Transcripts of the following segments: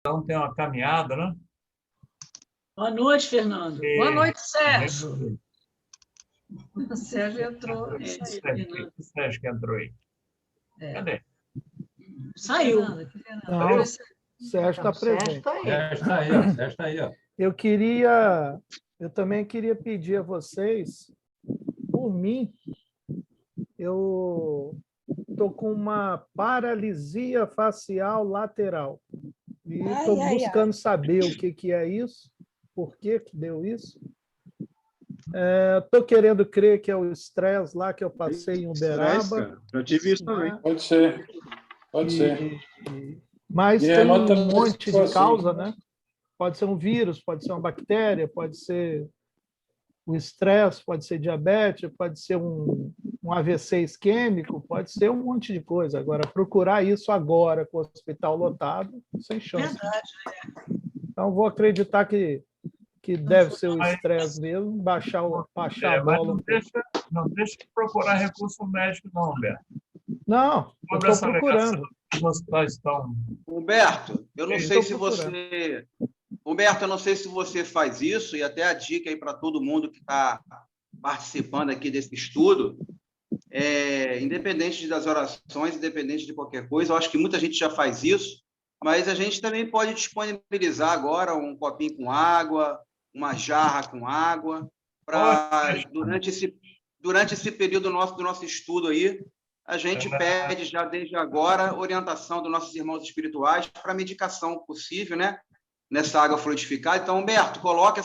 Então, tem uma caminhada, né? Boa noite, Fernando. Boa noite, Sérgio. O Sérgio entrou. O Sérgio que entrou aí. Cadê? Saiu. Não, o Sérgio está presente. Sérgio está aí, ó. Sérgio está aí, ó. Eu também queria pedir a vocês, por mim, eu estou com uma paralisia facial lateral. E estou buscando saber o que é isso, por que deu isso. Estou querendo crer que é o estresse lá que eu passei em Uberaba. Eu tive isso também. Pode ser. Pode ser. Mas E tem outra um monte de assim. causa, né? Pode ser um vírus, pode ser uma bactéria, pode ser o estresse, pode ser diabetes, pode ser um AVC isquêmico, pode ser um monte de coisa. Agora, procurar isso agora com o hospital lotado, sem chance. Verdade. Então, vou acreditar que deve ser o estresse mesmo, baixar a bola. Não deixa de procurar recurso médico, não, Humberto. Não, eu estou procurando. Humberto, eu não sei se você... Humberto, eu não sei se você faz isso, e até a dica aí para todo mundo que está participando aqui desse estudo, independente das orações, independente de qualquer coisa, eu acho que muita gente já faz isso, mas a gente também pode disponibilizar agora um copinho com água, uma jarra com água, para durante esse período do nosso estudo aí, a gente pede já desde agora orientação dos nossos irmãos espirituais para a medicação possível, né? Nessa água fluidificada. Então, Humberto, coloca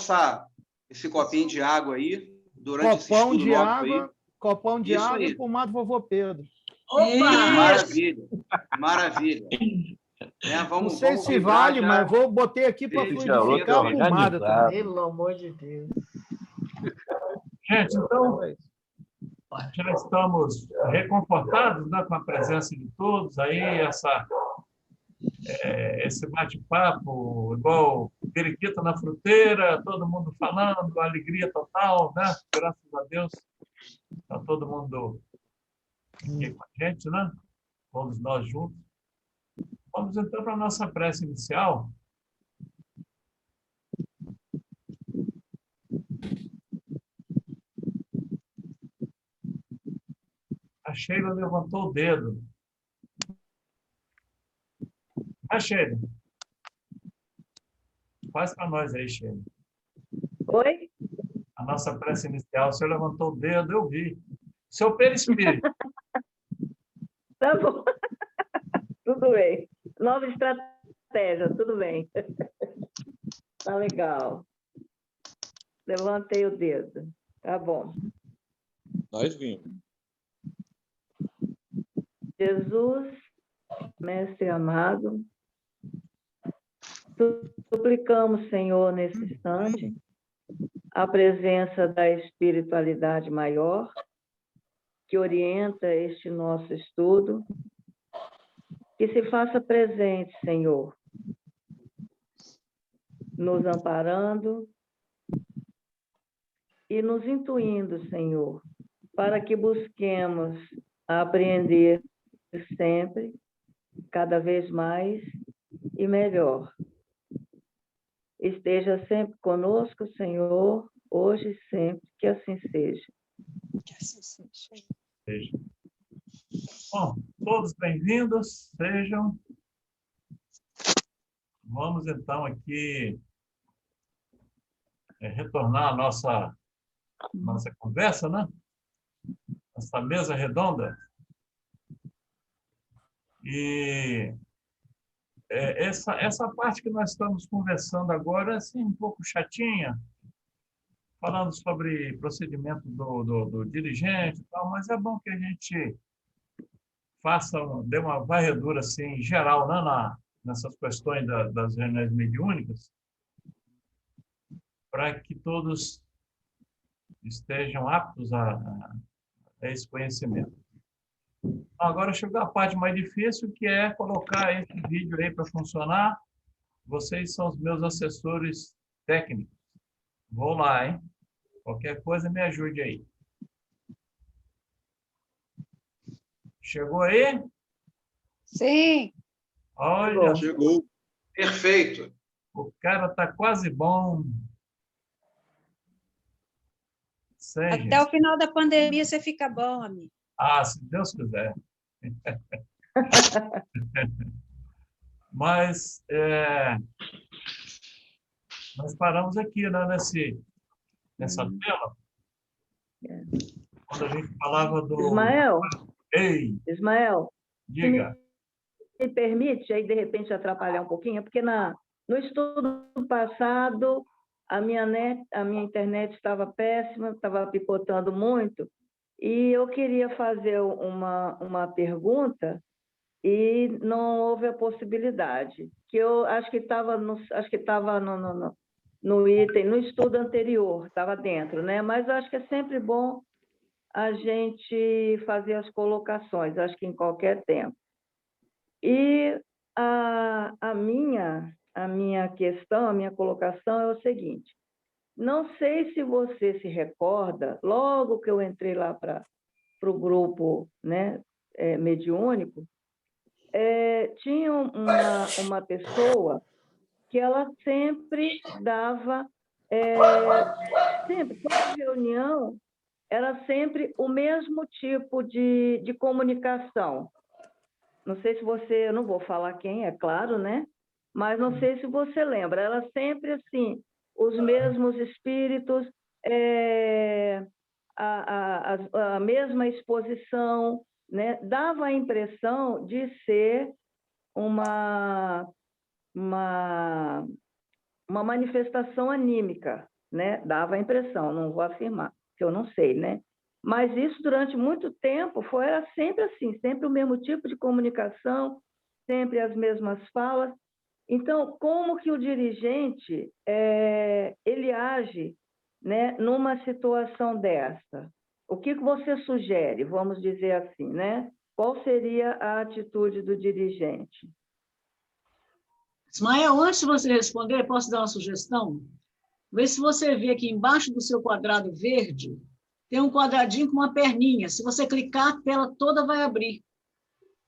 esse copinho de água aí durante esse estudo aí. Copão de água e pomada vovô Pedro. Opa! Maravilha, maravilha. Não sei se vale, mas vou botei aqui para fluidificar a pomada também. Pelo amor de Deus. Gente, então, já estamos reconfortados, né, com a presença de todos aí, esse bate-papo, igual periquita na fruteira, todo mundo falando, alegria total, né? Graças a Deus, está todo mundo aqui com a gente, né? Todos nós juntos. Vamos então para a nossa prece inicial. A Sheila levantou o dedo. Sheila. Faz para nós aí, Sheila. Oi? A nossa prece inicial. O senhor levantou o dedo, eu vi. Seu perispírito. Tá bom. Tudo bem. Nova estratégia, tudo bem. Tá legal. Levantei o dedo. Tá bom. Nós vimos. Jesus, Mestre amado, suplicamos, Senhor, nesse instante, a presença da espiritualidade maior, que orienta este nosso estudo, que se faça presente, Senhor, nos amparando e nos intuindo, Senhor, para que busquemos apreender sempre, cada vez mais e melhor. Esteja sempre conosco, Senhor, hoje e sempre, que assim seja. Que assim seja. Bom, todos bem-vindos, sejam. Vamos, então, aqui retornar à nossa conversa, né? Essa mesa redonda. E essa parte que nós estamos conversando agora é assim, um pouco chatinha, falando sobre procedimento do dirigente e tal, mas é bom que a gente dê uma varredura assim, geral, né, nessas questões das reuniões mediúnicas, para que todos estejam aptos a esse conhecimento. Agora chegou a parte mais difícil, que é colocar esse vídeo aí para funcionar. Vocês são os meus assessores técnicos. Vou lá, hein? Qualquer coisa, me ajude aí. Chegou aí? Sim. Olha. Chegou. Perfeito. O cara está quase bom. Sérgio. Até o final da pandemia você fica bom, amigo. Ah, se Deus quiser. Mas nós paramos aqui, né, nessa tela, quando a gente falava do... Ismael, Ei, Ismael, diga. me permite aí, de repente, atrapalhar um pouquinho, porque no estudo passado, a minha internet estava péssima, estava picotando muito, e eu queria fazer uma pergunta e não houve a possibilidade, que eu acho que estava no item, no estudo anterior, estava dentro, né? Mas acho que é sempre bom a gente fazer as colocações, acho que em qualquer tempo. E a minha questão, a minha colocação é o seguinte: não sei se você se recorda, logo que eu entrei lá para o grupo, né, mediúnico, tinha uma pessoa que ela sempre dava, sempre, toda reunião, era sempre o mesmo tipo de comunicação. Não sei se você, eu não vou falar quem, é claro, né? Mas não sei se você lembra, ela sempre assim, os mesmos espíritos, a mesma exposição, né? Dava a impressão de ser uma manifestação anímica, né? Dava a impressão, não vou afirmar, que eu não sei, né? Mas isso, durante muito tempo, era sempre assim, sempre o mesmo tipo de comunicação, sempre as mesmas falas. Então, como que o dirigente ele age, né, numa situação dessa? O que você sugere, vamos dizer assim, né? Qual seria a atitude do dirigente? Ismael, antes de você responder, posso dar uma sugestão? Vê se você vê aqui embaixo do seu quadrado verde, tem um quadradinho com uma perninha. Se você clicar, a tela toda vai abrir.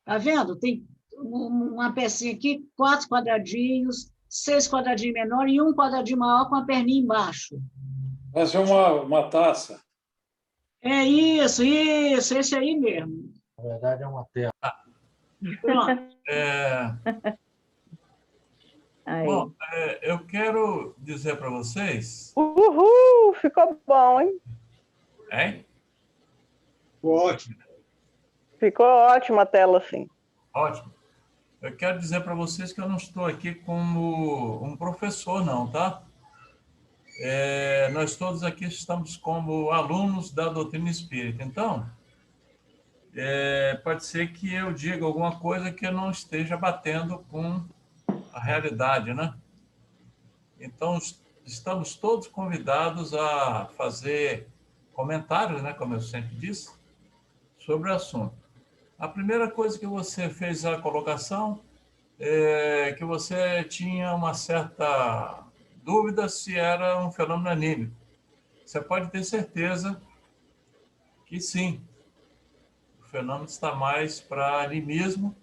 Tá vendo? Tem uma pecinha aqui, 4 quadradinhos, 6 quadradinhos menores e um quadradinho maior com a perninha embaixo. Mas é uma taça. É isso, esse aí mesmo. Na verdade, é uma tela. Pronto. Bom, eu quero dizer para vocês... Uhul! Ficou bom, hein? Hein? Ótimo. Ficou ótima a tela, sim. Ótimo. Eu quero dizer para vocês que eu não estou aqui como um professor, não, tá? Nós todos aqui estamos como alunos da doutrina espírita. Então, pode ser que eu diga alguma coisa que eu não esteja batendo com a realidade, né? Então, estamos todos convidados a fazer comentários, né, como eu sempre disse, sobre o assunto. A primeira coisa que você fez a colocação é que você tinha uma certa dúvida se era um fenômeno anímico. Você pode ter certeza que sim, o fenômeno está mais para animismo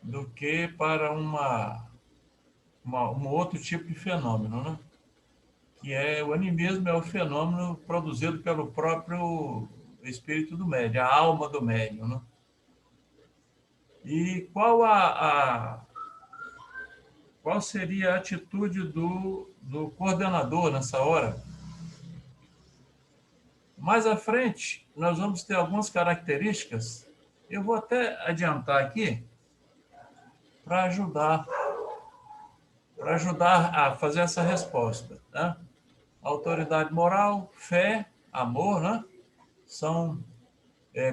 do que para um outro tipo de fenômeno, né? Que o animismo é o fenômeno produzido pelo próprio espírito do médium, a alma do médium, né? E qual seria a atitude do coordenador nessa hora? Mais à frente, nós vamos ter algumas características. Eu vou até adiantar aqui para ajudar a fazer essa resposta, né? Autoridade moral, fé, amor, né? São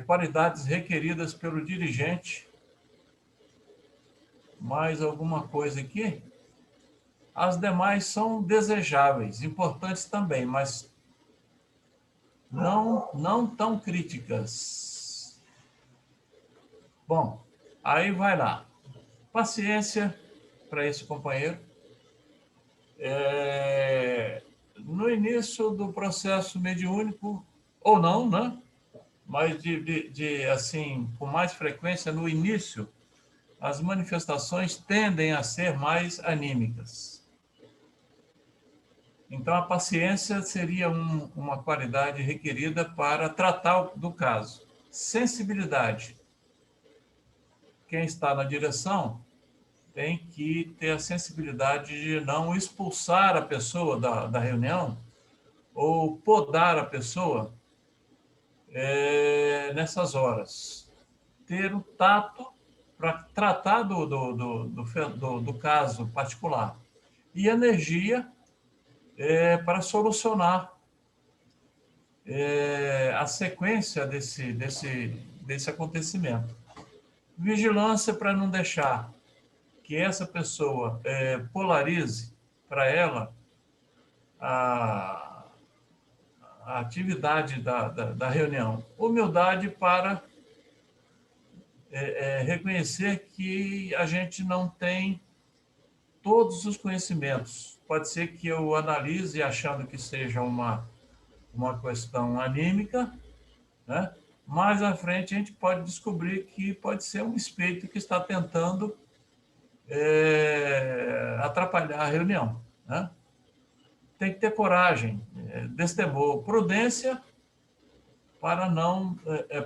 qualidades requeridas pelo dirigente. Mais alguma coisa aqui? As demais são desejáveis, importantes também, mas não tão críticas. Bom, aí vai lá. Paciência para esse companheiro. No início do processo mediúnico, ou não, né? Mas assim, com mais frequência no início, as manifestações tendem a ser mais anímicas. Então, a paciência seria uma qualidade requerida para tratar do caso. Sensibilidade. Quem está na direção tem que ter a sensibilidade de não expulsar a pessoa da reunião ou podar a pessoa nessas horas. Ter o tato para tratar do caso particular. E energia para solucionar a sequência desse acontecimento. Vigilância para não deixar que essa pessoa polarize para ela a atividade da reunião. Humildade para reconhecer que a gente não tem todos os conhecimentos. Pode ser que eu analise achando que seja uma questão anímica, né? Mais à frente a gente pode descobrir que pode ser um espírito que está tentando atrapalhar a reunião, né? Tem que ter coragem, destemor, prudência para não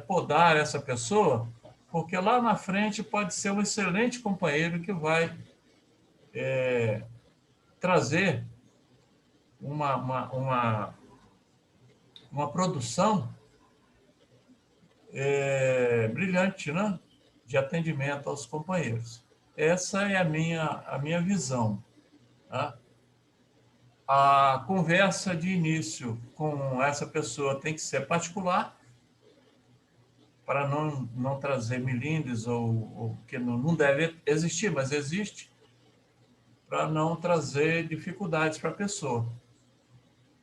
podar essa pessoa, porque lá na frente pode ser um excelente companheiro que vai trazer uma produção brilhante, né? De atendimento aos companheiros. Essa é a minha visão. Tá? A conversa de início com essa pessoa tem que ser particular, para não trazer melindres ou que não deve existir, mas existe, para não trazer dificuldades para a pessoa.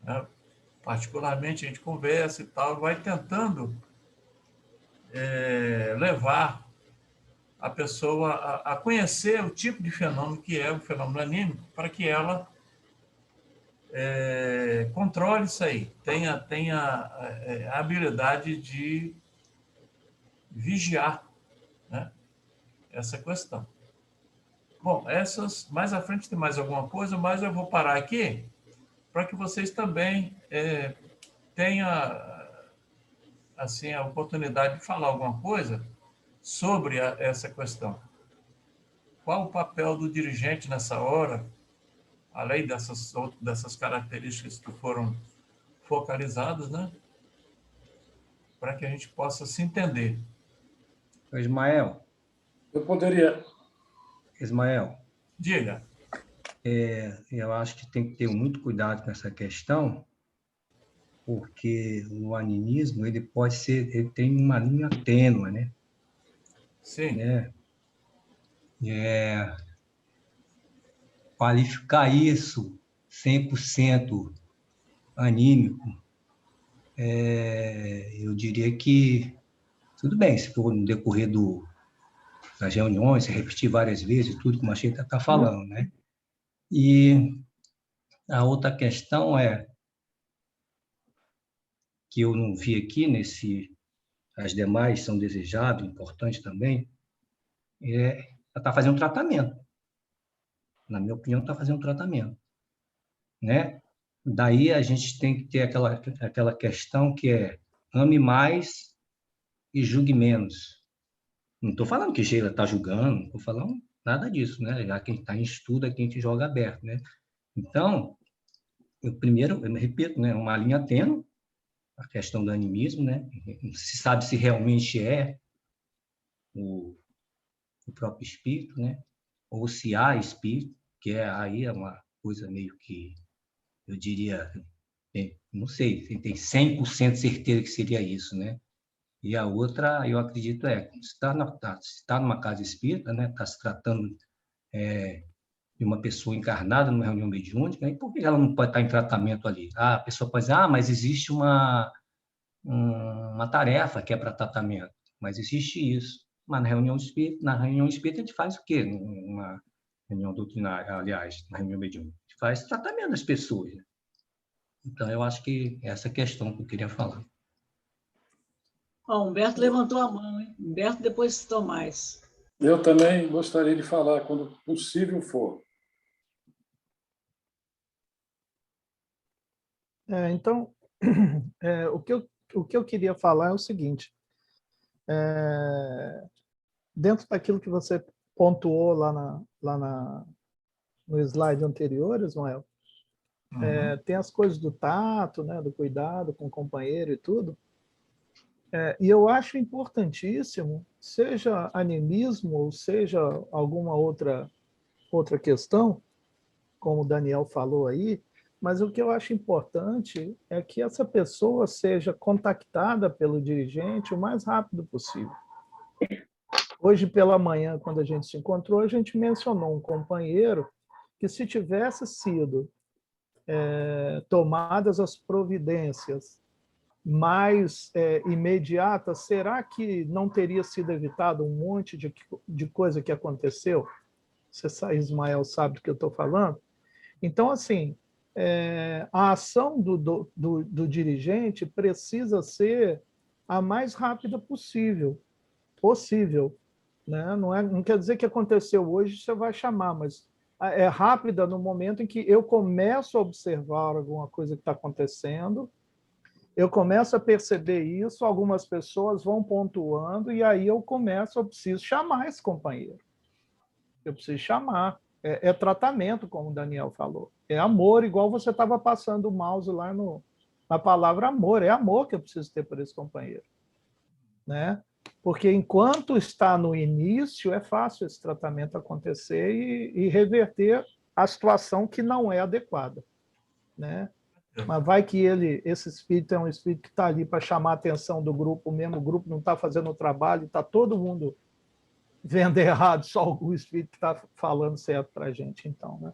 Né? Particularmente, a gente conversa e tal, vai tentando levar a pessoa a conhecer o tipo de fenômeno que é o fenômeno anímico, para que ela controle isso aí, tenha a habilidade de vigiar, né, essa questão. Bom, mais à frente tem mais alguma coisa, mas eu vou parar aqui para que vocês também tenham assim, a oportunidade de falar alguma coisa sobre essa questão. Qual o papel do dirigente nessa hora, além dessas características que foram focalizadas, né? Para que a gente possa se entender. Ismael. Eu poderia. Ismael. Diga. Eu acho que tem que ter muito cuidado com essa questão, porque o animismo, ele tem uma linha tênue, né? Sim. Qualificar isso 100% anímico, eu diria que tudo bem, se for no decorrer das reuniões, se repetir várias vezes, tudo como a gente está falando, né? E a outra questão que eu não vi aqui, as demais são desejadas, importantes também, está fazendo um tratamento. Na minha opinião, está fazendo um tratamento, né? Daí a gente tem que ter aquela questão que é ame mais e julgue menos. Não estou falando que Sheila está julgando, não estou falando nada disso, né? Já quem está em estudo é quem te joga aberto, né? Então, eu me repito, né? Uma linha tênue, a questão do animismo, né? Não se sabe se realmente é o próprio espírito, né? Ou se há espírito, que aí é uma coisa meio que, eu diria, não sei, tem 100% certeza que seria isso, né? E a outra, eu acredito, se está numa casa espírita, né? Está se tratando de uma pessoa encarnada numa reunião mediúnica, e por que ela não pode estar em tratamento ali? A pessoa pode dizer, mas existe uma tarefa que é para tratamento, mas existe isso. Mas na reunião espírita a gente faz o quê? Numa reunião doutrinária, aliás, na reunião mediúnica, a gente faz tratamento das pessoas. Né? Então, eu acho que essa é a questão que eu queria falar. Humberto levantou a mão, hein? Humberto, depois Tomás. Eu também gostaria de falar, quando possível for. Então, o que eu queria falar é o seguinte. Dentro daquilo que você pontuou no slide anterior, Ismael, tem as coisas do tato, né, do cuidado com o companheiro e tudo. E eu acho importantíssimo, seja animismo ou seja alguma outra questão, como o Daniel falou aí, mas o que eu acho importante é que essa pessoa seja contactada pelo dirigente o mais rápido possível. Hoje pela manhã, quando a gente se encontrou, a gente mencionou um companheiro que, se tivesse sido tomadas as providências mais imediatas, será que não teria sido evitado um monte de coisa que aconteceu? Você, Ismael, sabe do que eu estou falando? Então, assim, a ação do dirigente precisa ser a mais rápida possível, né? Não quer dizer que aconteceu hoje, você vai chamar, mas é rápida no momento em que eu começo a observar alguma coisa que está acontecendo, eu começo a perceber isso, algumas pessoas vão pontuando, e aí eu preciso chamar esse companheiro. Eu preciso chamar. É tratamento, como o Daniel falou. É amor, igual você estava passando o mouse lá na palavra amor. É amor que eu preciso ter por esse companheiro. Né? Porque enquanto está no início, é fácil esse tratamento acontecer e reverter a situação que não é adequada. Né? Mas vai que esse espírito é um espírito que está ali para chamar a atenção do grupo, mesmo o grupo não está fazendo o trabalho, está todo mundo vendo errado, só o espírito que está falando certo para a gente, então. Né?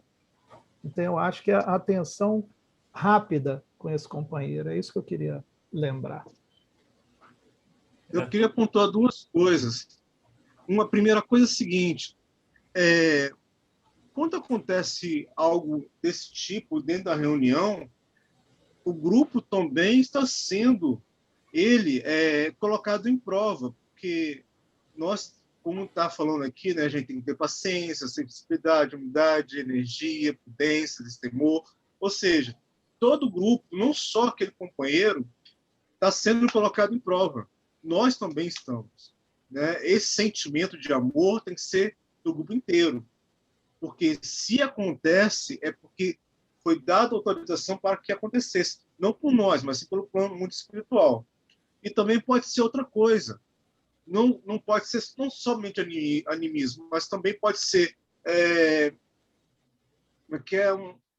Então, eu acho que a atenção rápida com esse companheiro, é isso que eu queria lembrar. Eu queria pontuar duas coisas. Uma primeira coisa é a seguinte, quando acontece algo desse tipo dentro da reunião, o grupo também está sendo colocado em prova, porque nós, como está falando aqui, né, a gente tem que ter paciência, sensibilidade, humildade, energia, prudência, destemor. Ou seja, todo o grupo, não só aquele companheiro, está sendo colocado em prova. Nós também estamos. Né? Esse sentimento de amor tem que ser do grupo inteiro. Porque se acontece, é porque foi dada autorização para que acontecesse. Não por nós, mas sim pelo plano muito espiritual. E também pode ser outra coisa. Não pode ser não somente animismo, mas também pode ser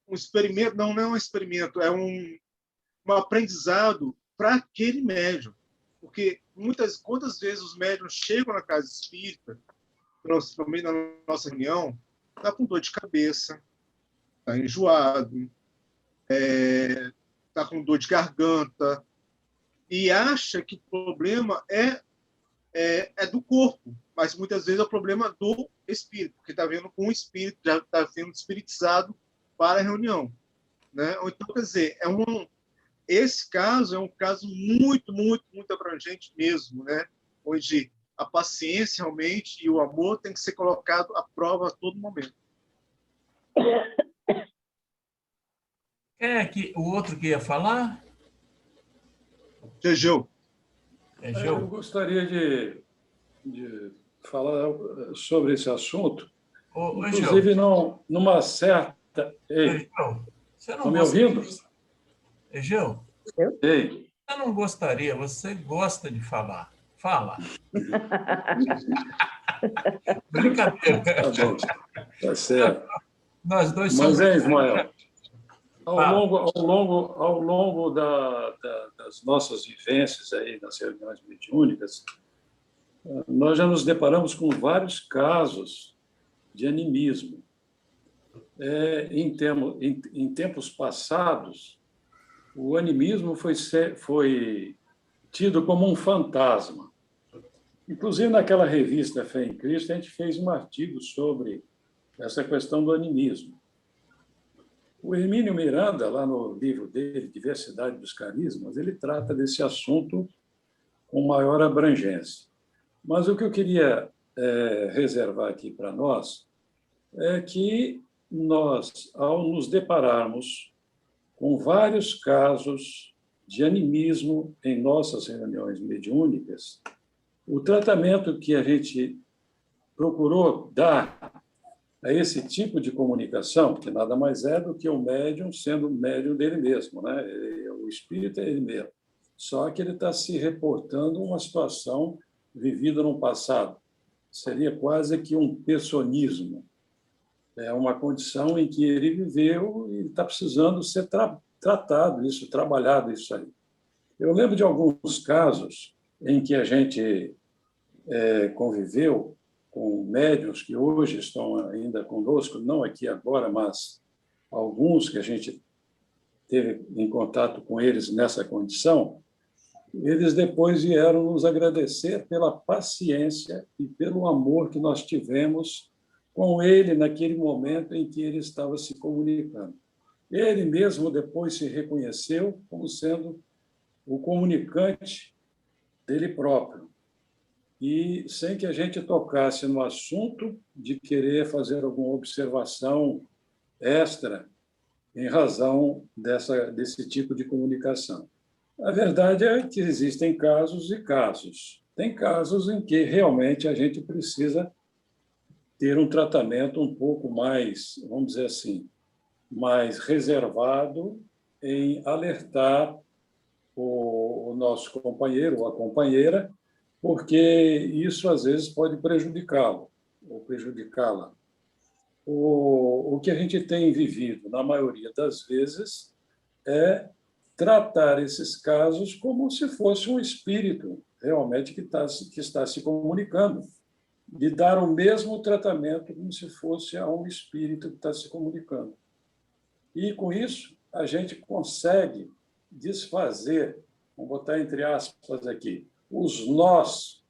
um experimento. Não é um experimento, é um aprendizado para aquele médium. Porque quantas vezes os médiums chegam na casa espírita, também na nossa reunião, está com dor de cabeça, está enjoado, está com dor de garganta, e acha que o problema é do corpo, mas muitas vezes é o problema do espírito, porque está vendo com o espírito, já está sendo espiritizado para a reunião. Né? Ou então, quer dizer, esse caso é um caso muito, muito, muito abrangente mesmo, né? Onde a paciência realmente e o amor tem que ser colocado à prova a todo momento. Quem é o outro que ia falar? Gegeu. Eu gostaria de falar sobre esse assunto, inclusive numa certa... Ei, você não estão me ouvindo? Egeu, Ei. você não gostaria, você gosta de falar. Fala. Brincadeira. Tá bom, tá certo. Nós dois Mas somos... Ismael, ao longo das nossas vivências aí nas reuniões mediúnicas, nós já nos deparamos com vários casos de animismo. Em tempos passados, o animismo foi tido como um fantasma. Inclusive, naquela revista Fé em Cristo, a gente fez um artigo sobre essa questão do animismo. O Hermínio Miranda, lá no livro dele, Diversidade dos Carismas, ele trata desse assunto com maior abrangência. Mas o que eu queria reservar aqui para nós é que nós, ao nos depararmos com vários casos de animismo em nossas reuniões mediúnicas, o tratamento que a gente procurou dar a esse tipo de comunicação, que nada mais é do que o médium sendo médium dele mesmo, né? O espírito é ele mesmo. Só que ele está se reportando uma situação vivida no passado. Seria quase que um personismo. É uma condição em que ele viveu e está precisando ser tratado, trabalhado isso aí. Eu lembro de alguns casos em que a gente conviveu com médiuns que hoje estão ainda conosco, não aqui agora, mas alguns que a gente teve em contato com eles nessa condição, eles depois vieram nos agradecer pela paciência e pelo amor que nós tivemos com ele naquele momento em que ele estava se comunicando. Ele mesmo depois se reconheceu como sendo o comunicante dele próprio. E sem que a gente tocasse no assunto de querer fazer alguma observação extra em razão desse tipo de comunicação. A verdade é que existem casos e casos. Tem casos em que realmente a gente precisa ter um tratamento um pouco mais, vamos dizer assim, mais reservado em alertar o nosso companheiro ou a companheira, porque isso, às vezes, pode prejudicá-lo ou prejudicá-la. O que a gente tem vivido, na maioria das vezes, é tratar esses casos como se fosse um espírito realmente que está se comunicando, de dar o mesmo tratamento como se fosse a um espírito que está se comunicando. E, com isso, a gente consegue desfazer, vamos botar entre aspas aqui, os nós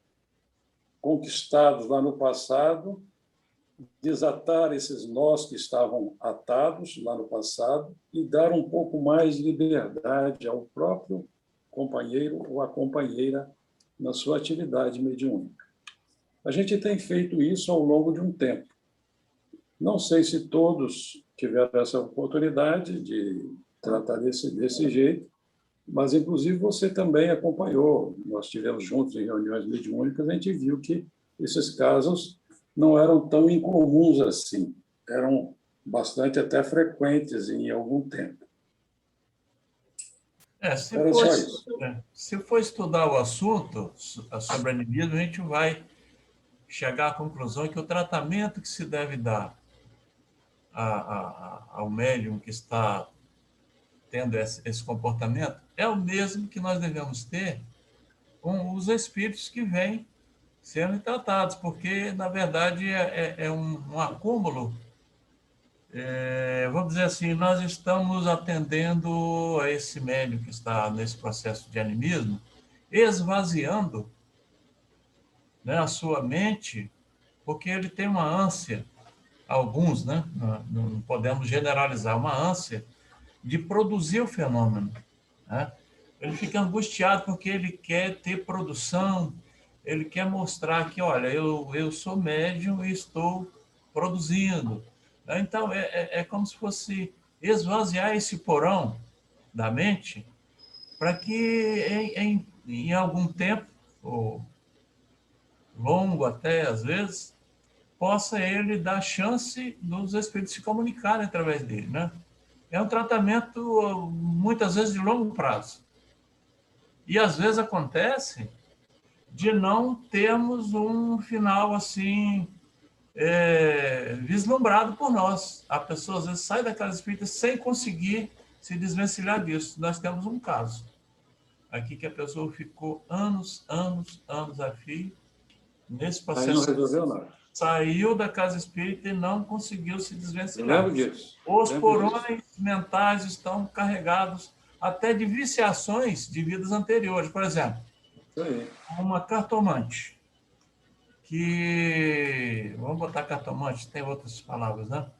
conquistados lá no passado, desatar esses nós que estavam atados lá no passado e dar um pouco mais de liberdade ao próprio companheiro ou a companheira na sua atividade mediúnica. A gente tem feito isso ao longo de um tempo. Não sei se todos tiveram essa oportunidade de tratar desse jeito, mas, inclusive, você também acompanhou. Nós estivemos juntos em reuniões mediúnicas, a gente viu que esses casos não eram tão incomuns assim, eram bastante até frequentes em algum tempo. Se for estudar o assunto sobre animismo, a gente vai chegar à conclusão que o tratamento que se deve dar ao médium que está tendo esse comportamento é o mesmo que nós devemos ter com os espíritos que vêm sendo tratados, porque, na verdade, é um acúmulo. Vamos dizer assim, nós estamos atendendo a esse médium que está nesse processo de animismo, esvaziando, né, a sua mente, porque ele tem uma ânsia, alguns, né, não podemos generalizar, uma ânsia de produzir o fenômeno, né? Ele fica angustiado porque ele quer ter produção, ele quer mostrar que, olha, eu sou médium e estou produzindo. Então, é como se fosse esvaziar esse porão da mente para que, em algum tempo, ou longo até, às vezes, possa ele dar chance dos espíritos se comunicarem através dele, né? É um tratamento, muitas vezes, de longo prazo. E, às vezes, acontece de não termos um final assim vislumbrado por nós. A pessoa, às vezes, sai da casa espírita sem conseguir se desvencilhar disso. Nós temos um caso aqui que a pessoa ficou anos a fio nesse processo. Aí não resolveu nada. Saiu da casa espírita e não conseguiu se desvencilhar. Lembro disso. Os porões mentais estão carregados até de viciações de vidas anteriores. Por exemplo, uma cartomante, que, vamos botar cartomante, tem outras palavras, né?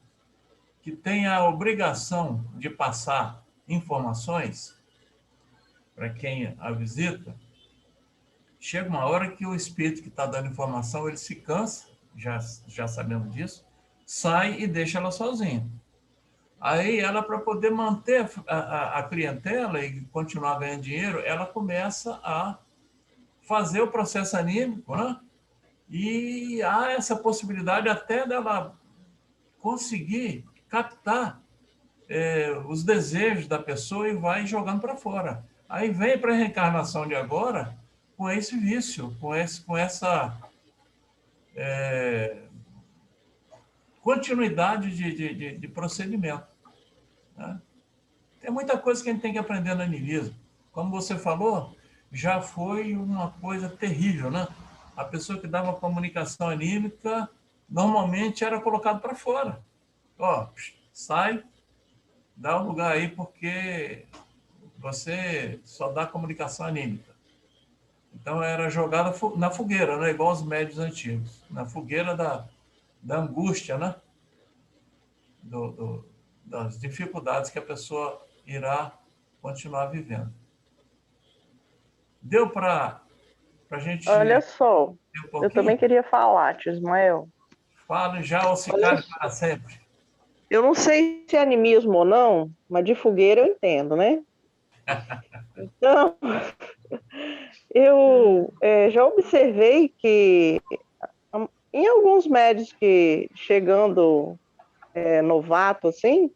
Que tem a obrigação de passar informações para quem a visita, chega uma hora que o espírito que está dando informação, ele se cansa, já sabemos disso, sai e deixa ela sozinha. Aí ela, para poder manter a clientela e continuar ganhando dinheiro, ela começa a fazer o processo anímico, né? E há essa possibilidade até dela conseguir captar os desejos da pessoa e vai jogando para fora. Aí vem para a reencarnação de agora com esse vício, com essa continuidade de procedimento. Né? Tem muita coisa que a gente tem que aprender no animismo. Como você falou, já foi uma coisa terrível, né? A pessoa que dava comunicação anímica normalmente era colocado para fora. Ó, sai, dá um lugar aí porque você só dá comunicação anímica. Então era jogada na fogueira, né? Igual os médios antigos, na fogueira da angústia, né? Das dificuldades que a pessoa irá continuar vivendo. Deu para a gente... Olha só, eu também queria falar, tio Ismael. Fala já ou se cale para sempre. Eu não sei se é animismo ou não, mas de fogueira eu entendo, né? Então, eu já observei que em alguns médios que chegando novato, assim,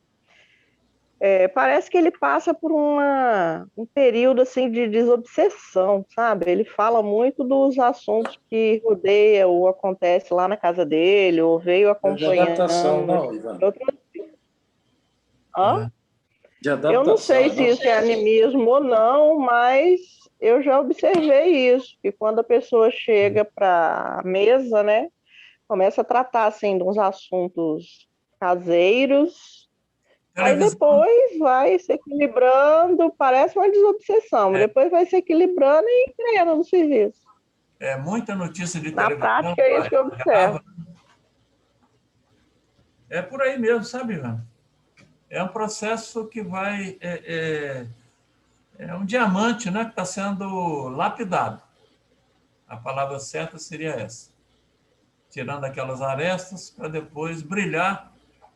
parece que ele passa por um período assim de desobsessão, sabe? Ele fala muito dos assuntos que rodeia ou acontece lá na casa dele, ou veio acompanhando. De adaptação, não, Ivan? De adaptação. Eu não sei se isso é animismo ou não, mas eu já observei isso, que quando a pessoa chega para a mesa, né, começa a tratar assim de uns assuntos caseiros. Aí depois vai se equilibrando, parece uma desobsessão, mas depois vai se equilibrando e entrando no serviço. É muita notícia de Na televisão. prática é isso que eu observo. É por aí mesmo, sabe, Ivan? É um processo que vai... É um diamante, né, que está sendo lapidado. A palavra certa seria essa. Tirando aquelas arestas para depois brilhar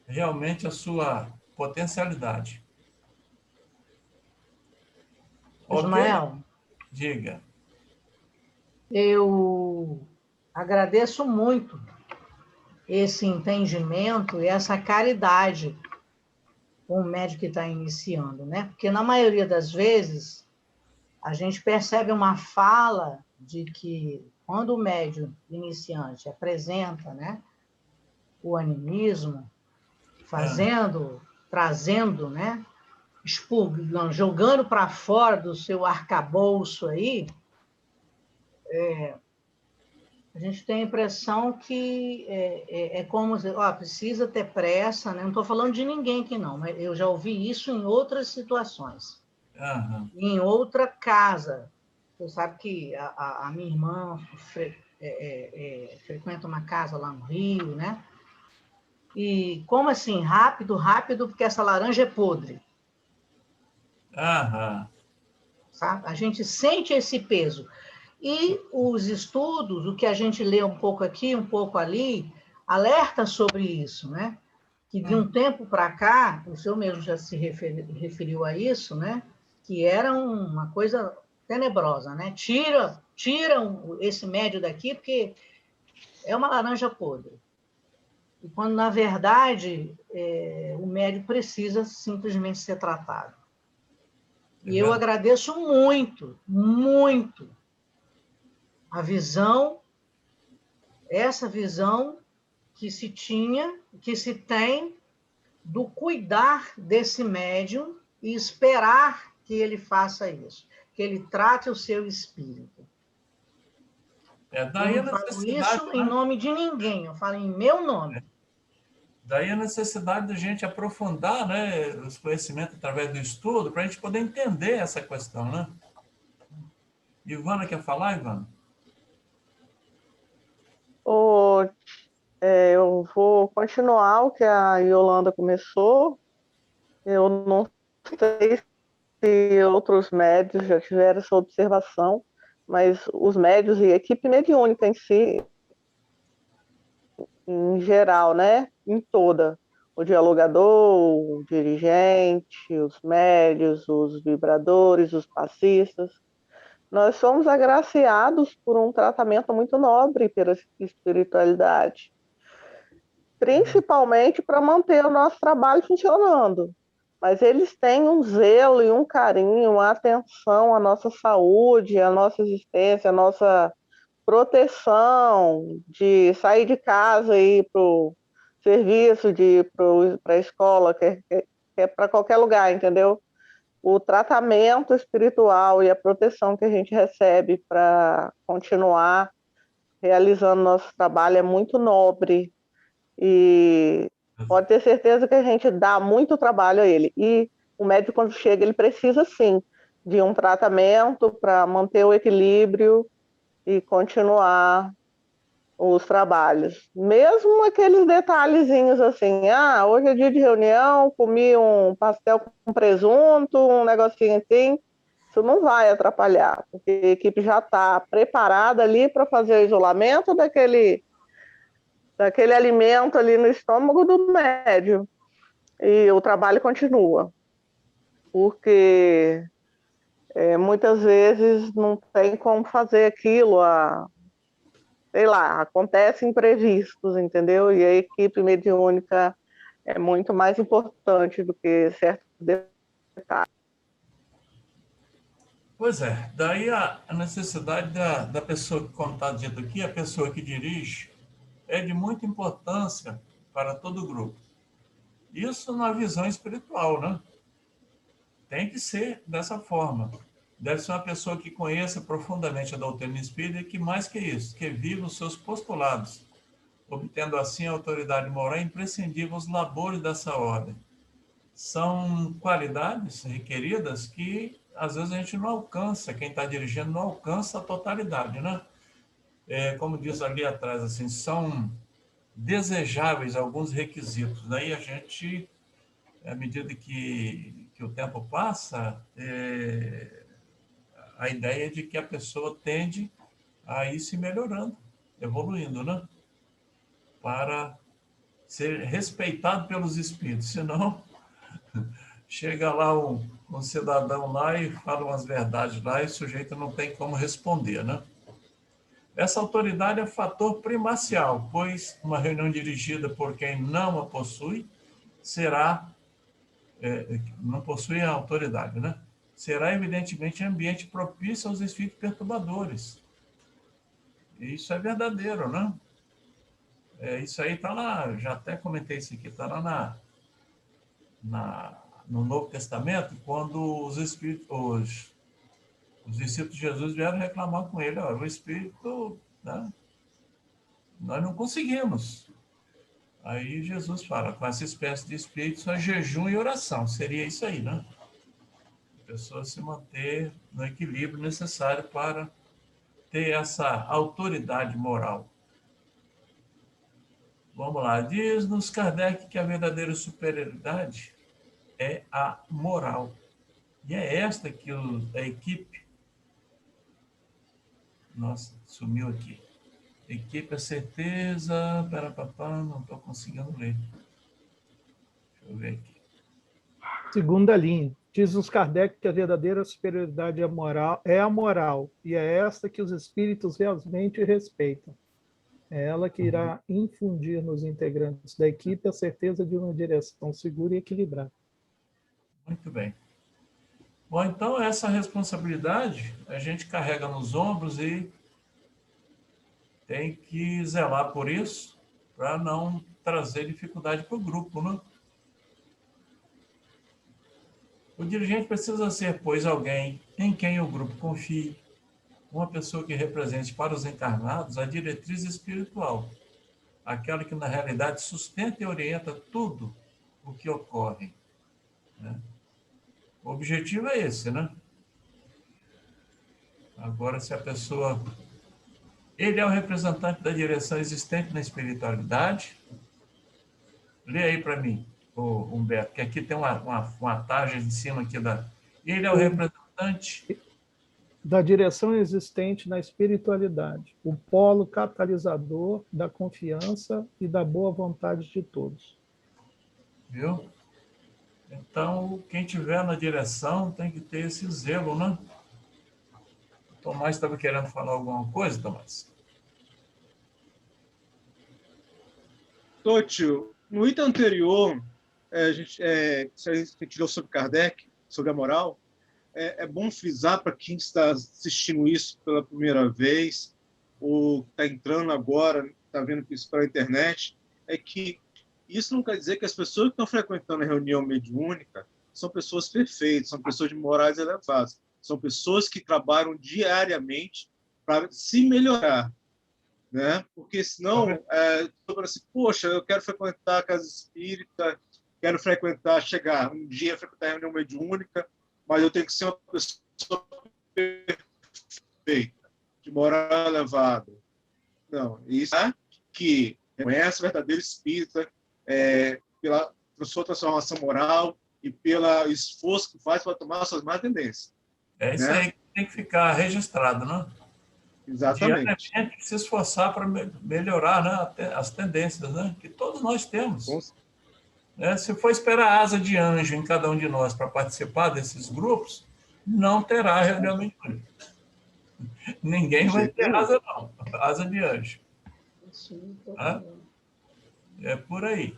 realmente a sua potencialidade. Ismael, Okay? Diga. Eu agradeço muito esse entendimento e essa caridade com o médico que está iniciando, né? Porque na maioria das vezes a gente percebe uma fala de que quando o médium iniciante apresenta, né, o animismo, trazendo, né, expurgando, jogando para fora do seu arcabouço aí, a gente tem a impressão que é como, precisa ter pressa, né? Não estou falando de ninguém aqui não, mas eu já ouvi isso em outras situações. Uhum. Em outra casa. Você sabe que a minha irmã frequenta uma casa lá no Rio, né? E como assim? Rápido, porque essa laranja é podre. Uhum. Sabe? A gente sente esse peso. E os estudos, o que a gente lê um pouco aqui, um pouco ali, alerta sobre isso, né? Que de um tempo para cá, o senhor mesmo já se referiu a isso, né? Que era uma coisa tenebrosa, né? Tiram esse médio daqui porque é uma laranja podre. E quando, na verdade, o médio precisa simplesmente ser tratado. E eu agradeço muito, muito essa visão que se tinha, que se tem do cuidar desse médium e esperar que ele faça isso, que ele trate o seu espírito. Daí eu não falo isso em nome de ninguém, eu falo em meu nome. Daí a necessidade da gente aprofundar, né, os conhecimentos através do estudo, para a gente poder entender essa questão, né? Ivana, quer falar, Ivana? Eu vou continuar o que a Yolanda começou. Eu não sei se outros médicos já tiveram essa observação, mas os médios e a equipe mediúnica em si, em geral, né? Em toda. O dialogador, o dirigente, os médios, os vibradores, os passistas. Nós somos agraciados por um tratamento muito nobre pela espiritualidade, principalmente para manter o nosso trabalho funcionando. Mas eles têm um zelo e um carinho, uma atenção à nossa saúde, à nossa existência, à nossa proteção, de sair de casa e ir para o serviço, de ir para a escola, que é para qualquer lugar, entendeu? O tratamento espiritual e a proteção que a gente recebe para continuar realizando nosso trabalho é muito nobre e pode ter certeza que a gente dá muito trabalho a ele. E o médico, quando chega, ele precisa, sim, de um tratamento para manter o equilíbrio e continuar os trabalhos. Mesmo aqueles detalhezinhos assim, hoje é dia de reunião, comi um pastel com presunto, um negocinho assim, isso não vai atrapalhar, porque a equipe já está preparada ali para fazer o isolamento daquele alimento ali no estômago do médium. E o trabalho continua, porque muitas vezes não tem como fazer aquilo, sei lá, acontecem imprevistos, entendeu? E a equipe mediúnica é muito mais importante do que certos detalhes. Pois é, daí a necessidade da pessoa, como está dito aqui, a pessoa que dirige, é de muita importância para todo o grupo. Isso na visão espiritual, né? Tem que ser dessa forma. Deve ser uma pessoa que conheça profundamente a doutrina espírita e que, mais que isso, que viva os seus postulados, obtendo assim a autoridade moral imprescindível aos labores dessa ordem. São qualidades requeridas que, às vezes, a gente não alcança, quem está dirigindo não alcança a totalidade, né? Como diz ali atrás, assim, são desejáveis alguns requisitos. Daí a gente, à medida que o tempo passa, a ideia é de que a pessoa tende a ir se melhorando, evoluindo, né? Para ser respeitado pelos espíritos. Senão, chega lá um cidadão lá e fala umas verdades lá e o sujeito não tem como responder, né? Essa autoridade é fator primacial, pois uma reunião dirigida por quem não a possui não possui a autoridade, né? Será evidentemente ambiente propício aos espíritos perturbadores. E isso é verdadeiro, né? Isso aí está lá, já até comentei isso aqui, está lá no Novo Testamento, quando os discípulos de Jesus vieram reclamar com ele, o Espírito, né? Nós não conseguimos. Aí Jesus fala, com essa espécie de espírito, só jejum e oração. Seria isso aí, né? A pessoa se manter no equilíbrio necessário para ter essa autoridade moral. Vamos lá. Diz-nos Kardec que a verdadeira superioridade é a moral. E é esta que a equipe... Nossa, sumiu aqui. Equipe, a certeza... não estou conseguindo ler. Deixa eu ver aqui. Segunda linha. Diz-nos Kardec que a verdadeira superioridade é a moral, e é esta que os espíritos realmente respeitam. É ela que irá infundir nos integrantes da equipe a certeza de uma direção segura e equilibrada. Muito bem. Bom, então essa responsabilidade a gente carrega nos ombros e tem que zelar por isso para não trazer dificuldade para o grupo, né? O dirigente precisa ser, pois, alguém em quem o grupo confie, uma pessoa que represente para os encarnados a diretriz espiritual, aquela que, na realidade, sustenta e orienta tudo o que ocorre, né? O objetivo é esse, né? Agora, se a pessoa... Ele é o representante da direção existente na espiritualidade. Lê aí para mim, Humberto, que aqui tem uma tarja em cima aqui da... Ele é o representante da direção existente na espiritualidade, o polo catalisador da confiança e da boa vontade de todos. Viu? Então, quem tiver na direção tem que ter esse zelo, né? O Tomás estava querendo falar alguma coisa, Tomás? Tôtio, no item anterior, a gente tirou sobre Kardec, sobre a moral. É bom frisar para quem está assistindo isso pela primeira vez, ou está entrando agora, está vendo isso pela internet, é que isso não quer dizer que as pessoas que estão frequentando a reunião mediúnica são pessoas perfeitas, são pessoas de morais elevadas, são pessoas que trabalham diariamente para se melhorar, né? Porque senão, assim, poxa, eu quero frequentar a casa espírita, quero chegar um dia a frequentar a reunião mediúnica, mas eu tenho que ser uma pessoa perfeita, de moral elevada. Não, isso é que reconhece o verdadeiro espírita pela sua transformação moral e pelo esforço que faz para tomar as suas más tendências. É isso, né? Aí que tem que ficar registrado, né? Exatamente. Diariamente se esforçar para melhorar, né, as tendências, né, que todos nós temos. Se for esperar a asa de anjo em cada um de nós para participar desses grupos, não terá reunião mediúnica. Ninguém vai ter asa, não. Asa de anjo. É por aí.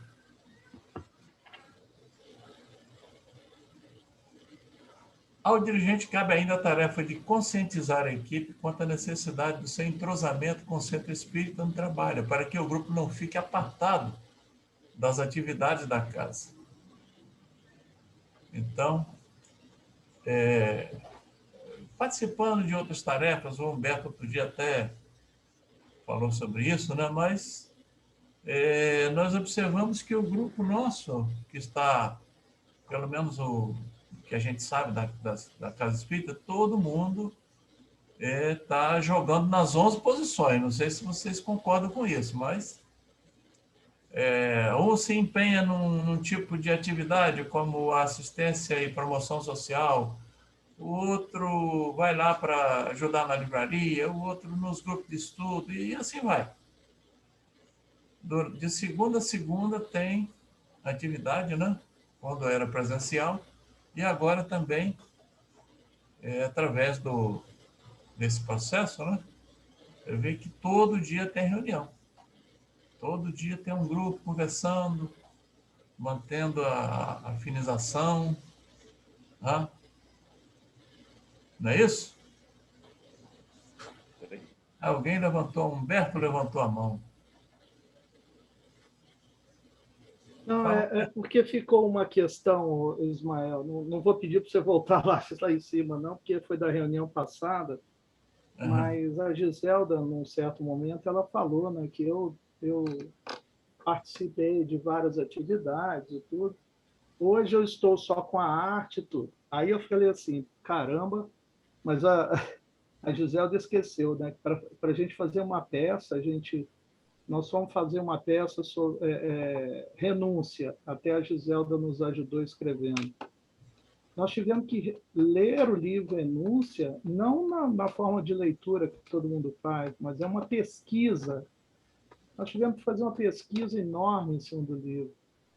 Ao dirigente cabe ainda a tarefa de conscientizar a equipe quanto à necessidade do seu entrosamento com o centro espírita no trabalho, para que o grupo não fique apartado das atividades da casa. Então, participando de outras tarefas, o Humberto outro dia até falou sobre isso, né? Mas nós observamos que o grupo nosso, que está, pelo menos o que a gente sabe da Casa Espírita, todo mundo está jogando nas 11 posições. Não sei se vocês concordam com isso, mas ou se empenha num tipo de atividade como assistência e promoção social, o outro vai lá para ajudar na livraria, o outro nos grupos de estudo, e assim vai. De segunda a segunda tem atividade, né? Quando era presencial, e agora também, através desse processo, né? Eu vejo que todo dia tem reunião. Todo dia tem um grupo conversando, mantendo a afinização. Né? Não é isso? Alguém levantou, Humberto levantou a mão. Não, é porque ficou uma questão, Ismael, não vou pedir para você voltar lá em cima, não, porque foi da reunião passada, mas a Giselda, num certo momento, ela falou, né, que eu participei de várias atividades e tudo. Hoje eu estou só com a arte e tudo. Aí eu falei assim, caramba, mas a Giselda esqueceu, né? Para a gente fazer uma peça, nós fomos fazer uma peça sobre renúncia, até a Giselda nos ajudou escrevendo. Nós tivemos que ler o livro Renúncia, não na forma de leitura que todo mundo faz, mas é uma pesquisa. Nós tivemos que fazer uma pesquisa enorme em cima do livro.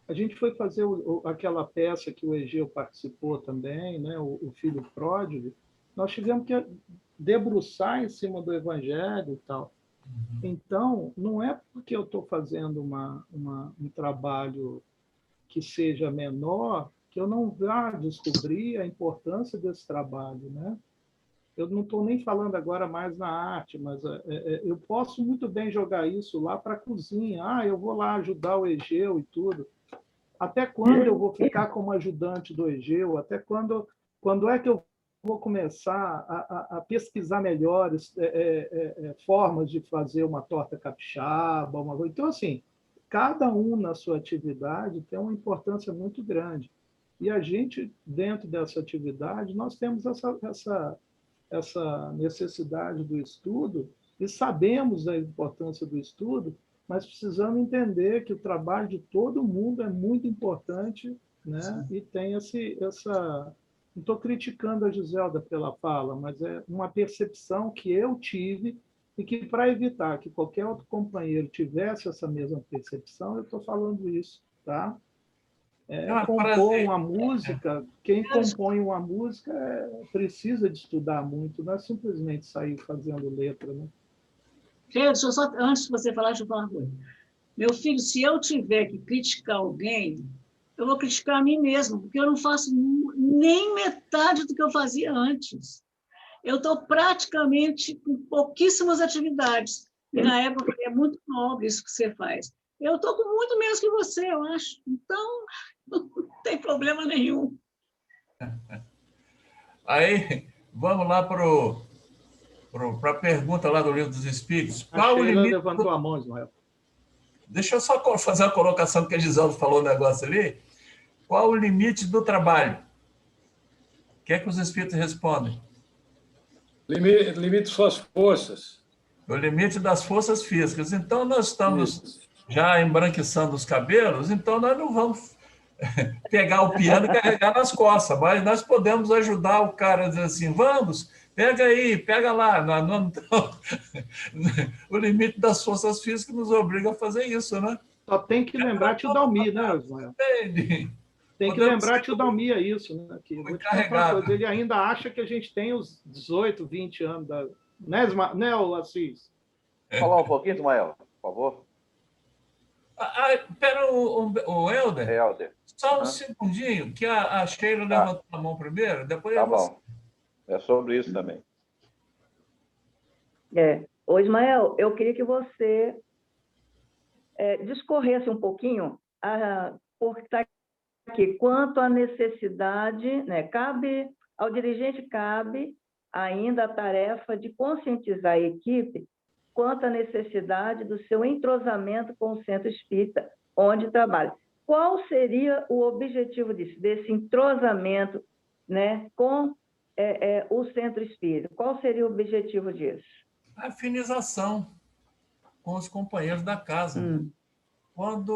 A gente foi fazer aquela peça que o Egeu participou também, né? o Filho Pródigo. Nós tivemos que debruçar em cima do Evangelho e tal. Então, não é porque eu estou fazendo um trabalho que seja menor que eu não vá descobrir a importância desse trabalho, né? Eu não estou nem falando agora mais na arte, mas eu posso muito bem jogar isso lá para a cozinha. Eu vou lá ajudar o Egeu e tudo. Até quando eu vou ficar como ajudante do Egeu? Até quando é que eu vou começar a pesquisar melhores formas de fazer uma torta capixaba? Então, assim, cada um na sua atividade tem uma importância muito grande. E a gente, dentro dessa atividade, nós temos essa necessidade do estudo e sabemos da importância do estudo, mas precisamos entender que o trabalho de todo mundo é muito importante, né? E tem não estou criticando a Giselda pela fala, mas é uma percepção que eu tive e que, para evitar que qualquer outro companheiro tivesse essa mesma percepção, eu estou falando isso, tá? Compor uma música, quem compõe uma música precisa de estudar muito, não é simplesmente sair fazendo letra, né? Deixa eu só, antes de você falar, deixa eu falar uma coisa. Meu filho, se eu tiver que criticar alguém, eu vou criticar a mim mesmo, porque eu não faço nem metade do que eu fazia antes. Eu estou praticamente com pouquíssimas atividades. E na época é muito nobre isso que você faz. Eu estou com muito menos que você, eu acho. Então, não tem problema nenhum. Aí, vamos lá para a pergunta lá do Livro dos Espíritos. Qual o limite... levantou a mão, Ismael. Deixa eu só fazer a colocação que a Giselda falou o negócio ali. Qual o limite do trabalho? O que é que os espíritos respondem? Limite suas forças. O limite das forças físicas. Então, nós estamos já embranquiçando os cabelos, então nós não vamos pegar o piano e carregar nas costas, mas nós podemos ajudar o cara a dizer assim, vamos, pega aí, pega lá. O limite das forças físicas nos obriga a fazer isso, né? Só tem que lembrar tio Dalmi, né, Ismael? Tem que lembrar tio Dalmi isso, né? Que, vou te contar uma coisa, ele ainda acha que a gente tem os 18, 20 anos. Né, Assis? Falar um pouquinho, Ismael, por favor. Espera, o Helder. Helder. Só um segundinho, que a Sheila levantou a mão primeiro, depois tá bom. É sobre isso também. Ô, Ismael, eu queria que você discorresse um pouquinho, porque está aqui, quanto à necessidade, né, ao dirigente cabe ainda a tarefa de conscientizar a equipe quanto à necessidade do seu entrosamento com o centro espírita onde trabalha. Qual seria o objetivo disso, desse entrosamento, né, com o centro espírita? Qual seria o objetivo disso? A afinização com os companheiros da casa. Quando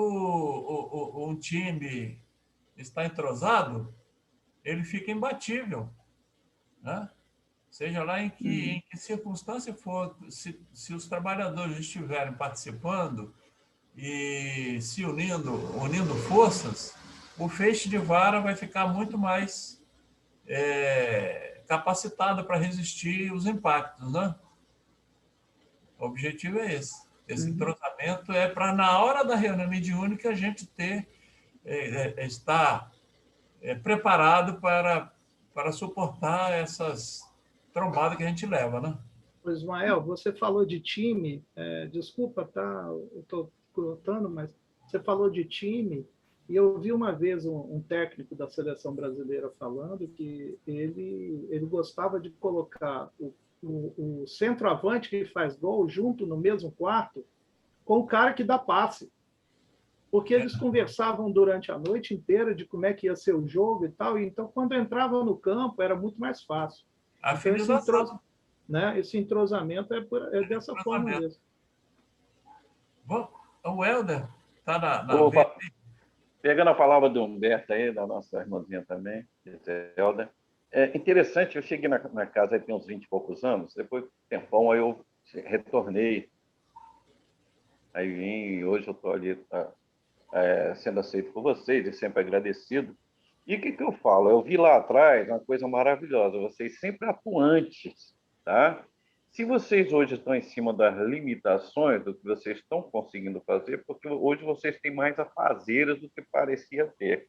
um time está entrosado, ele fica imbatível, né? Seja lá em que circunstância for, se os trabalhadores estiverem participando e se unindo forças, o feixe de vara vai ficar muito mais capacitado para resistir os impactos, né? O objetivo é esse. Esse entrosamento é para, na hora da reunião mediúnica, a gente estar preparado para suportar essas trombadas que a gente leva, né? Ismael, você falou de time, desculpa, tá? Eu estou cortando, mas você falou de time, e eu vi uma vez um técnico da seleção brasileira falando que ele gostava de colocar o centroavante que faz gol junto no mesmo quarto com o cara que dá passe. Porque eles conversavam durante a noite inteira de como é que ia ser o jogo e tal, e então, quando entrava no campo, era muito mais fácil. Então, esse entrosamento é dessa forma mesmo. O Helder está na pegando a palavra do Humberto aí, da nossa irmãzinha também, Helder. É interessante, eu cheguei na casa aí tem uns 20 e poucos anos, depois de um tempão aí eu retornei. Aí vim, e hoje eu estou ali sendo aceito por vocês e sempre agradecido. E o que eu falo? Eu vi lá atrás uma coisa maravilhosa, vocês sempre atuantes, tá? Se vocês hoje estão em cima das limitações do que vocês estão conseguindo fazer, porque hoje vocês têm mais afazeres do que parecia ter.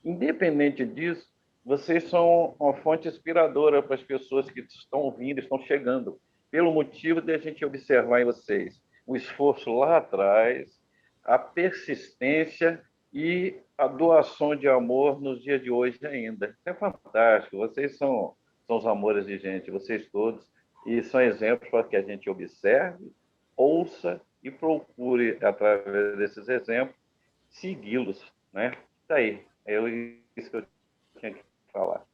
Independente disso, vocês são uma fonte inspiradora para as pessoas que estão ouvindo, estão chegando, pelo motivo de a gente observar em vocês o esforço lá atrás, a persistência e a doação de amor nos dias de hoje ainda. Isso é fantástico. Vocês são os amores de gente, vocês todos, e são exemplos para que a gente observe, ouça e procure, através desses exemplos, segui-los, né? Está aí. É isso que eu tinha que falar.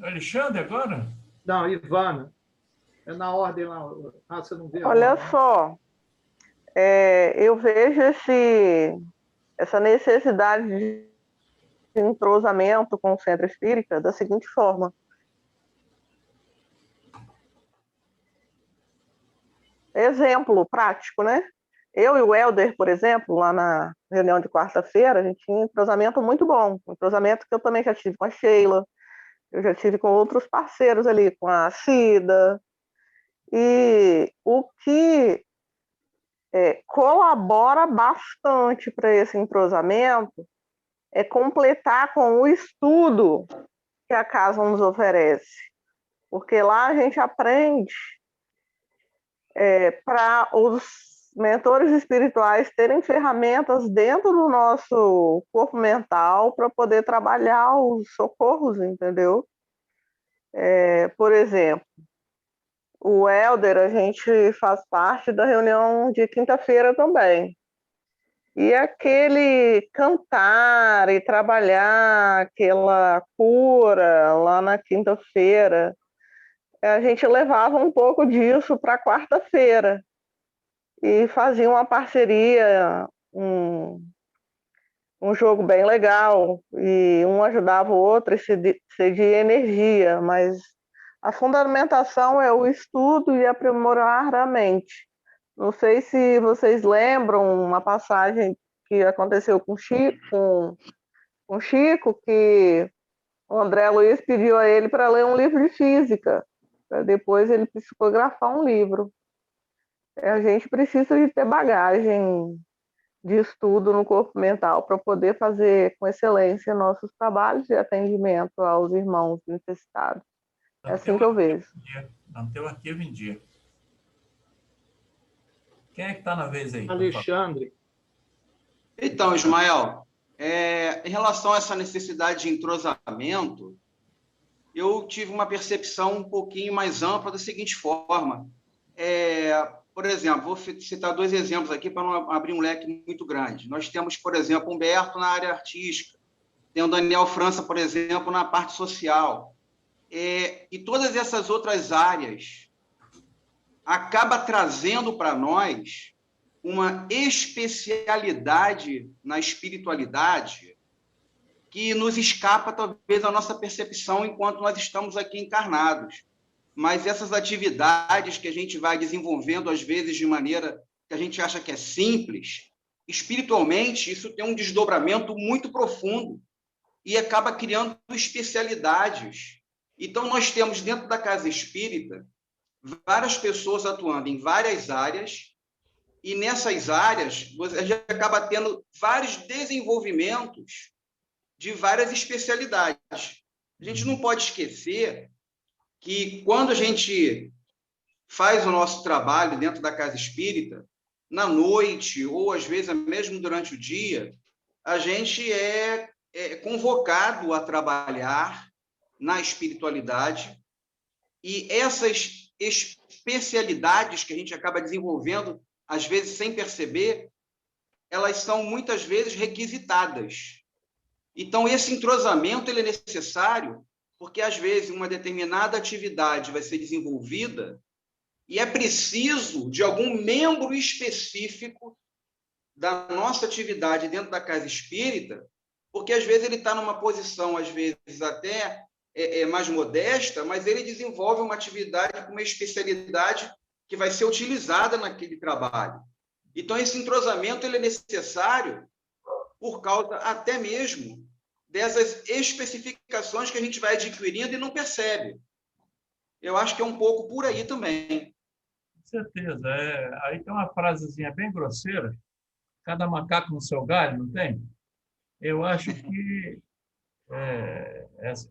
Alexandre, agora? Não, Ivana. É na ordem lá. Você não vê? Olha só, eu vejo essa necessidade esse entrosamento com o centro espírita da seguinte forma. Exemplo prático, né? Eu e o Helder, por exemplo, lá na reunião de quarta-feira, a gente tinha um entrosamento muito bom, um entrosamento que eu também já tive com a Sheila, eu já tive com outros parceiros ali, com a Cida, e o que colabora bastante para esse entrosamento é completar com o estudo que a casa nos oferece, porque lá a gente aprende para os mentores espirituais terem ferramentas dentro do nosso corpo mental para poder trabalhar os socorros, entendeu? Por exemplo, o Helder, a gente faz parte da reunião de quinta-feira também. E aquele cantar e trabalhar aquela cura lá na quinta-feira, a gente levava um pouco disso para quarta-feira e fazia uma parceria, um jogo bem legal, e um ajudava o outro e cedia energia, mas a fundamentação é o estudo e aprimorar a mente. Não sei se vocês lembram uma passagem que aconteceu com o Chico, que o André Luiz pediu a ele para ler um livro de física, para depois ele psicografar um livro. A gente precisa de ter bagagem de estudo no corpo mental para poder fazer com excelência nossos trabalhos de atendimento aos irmãos necessitados. É assim que eu vejo. Manter o arquivo em dia. Quem é que está na vez aí? Alexandre. Então, Ismael, em relação a essa necessidade de entrosamento, eu tive uma percepção um pouquinho mais ampla da seguinte forma. Por exemplo, vou citar 2 exemplos aqui para não abrir um leque muito grande. Nós temos, por exemplo, Humberto na área artística, tem o Daniel França, por exemplo, na parte social. E todas essas outras áreas acaba trazendo para nós uma especialidade na espiritualidade que nos escapa, talvez, da nossa percepção enquanto nós estamos aqui encarnados. Mas essas atividades que a gente vai desenvolvendo, às vezes, de maneira que a gente acha que é simples, espiritualmente, isso tem um desdobramento muito profundo e acaba criando especialidades. Então, nós temos, dentro da casa espírita, várias pessoas atuando em várias áreas, e nessas áreas a gente acaba tendo vários desenvolvimentos de várias especialidades. A gente não pode esquecer que, quando a gente faz o nosso trabalho dentro da casa espírita, na noite, ou às vezes mesmo durante o dia, a gente é convocado a trabalhar na espiritualidade, e essas especialidades que a gente acaba desenvolvendo, às vezes sem perceber, elas são muitas vezes requisitadas. Então, esse entrosamento ele é necessário, porque às vezes uma determinada atividade vai ser desenvolvida e é preciso de algum membro específico da nossa atividade dentro da casa espírita, porque às vezes ele está numa posição, às vezes até mais modesta, mas ele desenvolve uma atividade com uma especialidade que vai ser utilizada naquele trabalho. Então, esse entrosamento ele é necessário por causa até mesmo dessas especificações que a gente vai adquirindo e não percebe. Eu acho que é um pouco por aí também. Com certeza. Aí tem uma frasezinha bem grosseira, cada macaco no seu galho, não tem? Eu acho que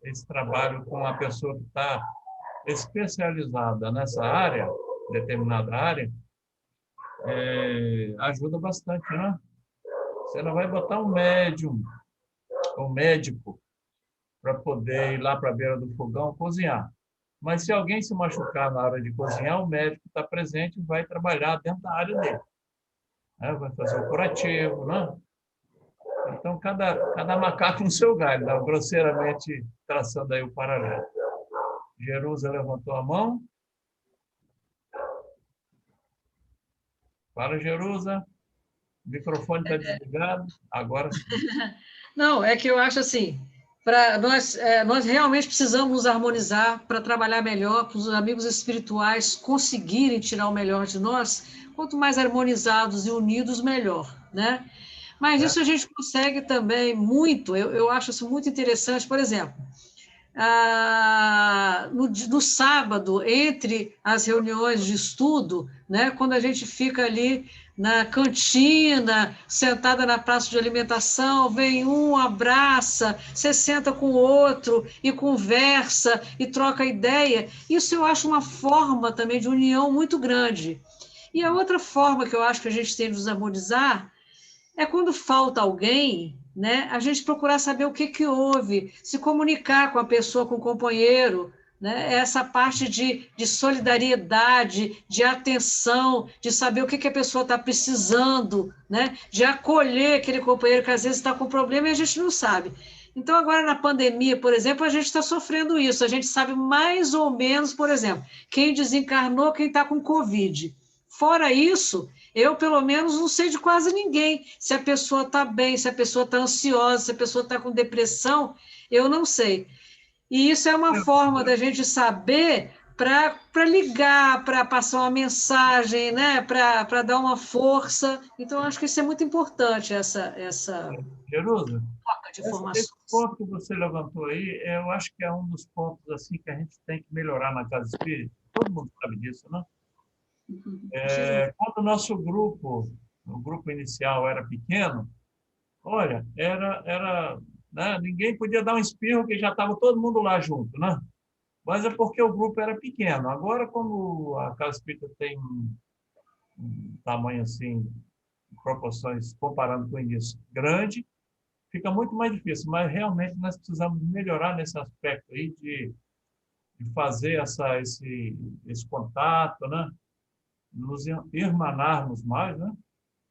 esse trabalho com a pessoa que está especializada nessa área, determinada área, ajuda bastante, né? Você não vai botar um médium, um médico, para poder ir lá para a beira do fogão cozinhar. Mas se alguém se machucar na hora de cozinhar, o médico está presente e vai trabalhar dentro da área dele. Vai fazer o curativo, né? Então, cada macaco no seu galho, né? Grosseiramente traçando aí o paralelo. Jerusa levantou a mão. Fala, Jerusa. O microfone está desligado. Agora sim. Não, é que eu acho assim, nós realmente precisamos nos harmonizar para trabalhar melhor, para os amigos espirituais conseguirem tirar o melhor de nós. Quanto mais harmonizados e unidos, melhor, né? Mas isso a gente consegue também muito, eu acho isso muito interessante. Por exemplo, no sábado, entre as reuniões de estudo, né, quando a gente fica ali na cantina, sentada na praça de alimentação, vem um, abraça, você senta com o outro e conversa e troca ideia. Isso eu acho uma forma também de união muito grande. E a outra forma que eu acho que a gente tem de nos harmonizar é quando falta alguém, né, a gente procurar saber o que houve, se comunicar com a pessoa, com o companheiro, né, essa parte de solidariedade, de atenção, de saber o que a pessoa está precisando, né, de acolher aquele companheiro que às vezes está com problema e a gente não sabe. Então, agora na pandemia, por exemplo, a gente está sofrendo isso, a gente sabe mais ou menos, por exemplo, quem desencarnou, quem está com Covid. Fora isso, eu, pelo menos, não sei de quase ninguém. Se a pessoa está bem, se a pessoa está ansiosa, se a pessoa está com depressão, eu não sei. E isso é uma forma da gente saber para ligar, para passar uma mensagem, né? Para dar uma força. Então, acho que isso é muito importante, essa Jerusa, troca de informações. esse ponto que você levantou aí, eu acho que é um dos pontos assim, que a gente tem que melhorar na Casa Espírita. Todo mundo sabe disso, né? Quando o nosso grupo, o grupo inicial era pequeno, olha, né, ninguém podia dar um espirro que já estava todo mundo lá junto, né? Mas é porque o grupo era pequeno. Agora, como a Casa Espírita tem um tamanho assim, proporções comparando com o início grande, fica muito mais difícil. Mas realmente nós precisamos melhorar nesse aspecto aí de fazer esse contato, né? Nos irmanarmos mais, né?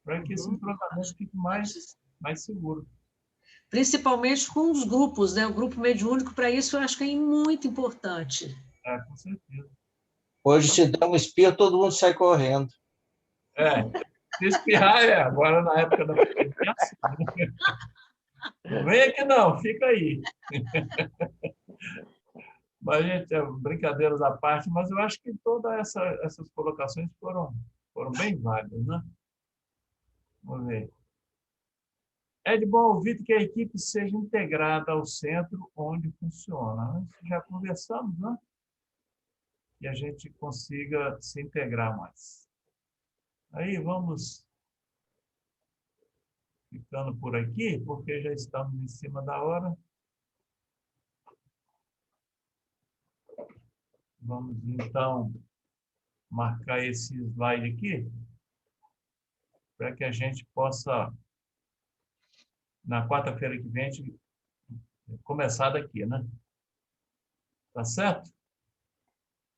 Para que esse tratamento fique mais seguro. Principalmente com os grupos, né? O grupo mediúnico, para isso, eu acho que é muito importante. Com certeza. Hoje, se der um espirro, todo mundo sai correndo. Se espirrar, agora na época da pandemia, não vem aqui não, fica aí. Mas, gente, brincadeiras à parte, mas eu acho que todas essas colocações foram bem válidas, né? Vamos ver. É de bom ouvir que a equipe seja integrada ao centro onde funciona. Já conversamos, né? E a gente consiga se integrar mais. Aí vamos ficando por aqui, porque já estamos em cima da hora. Vamos, então, marcar esse slide aqui, para que a gente possa, na quarta-feira que vem, a gente começar daqui, né? Tá certo?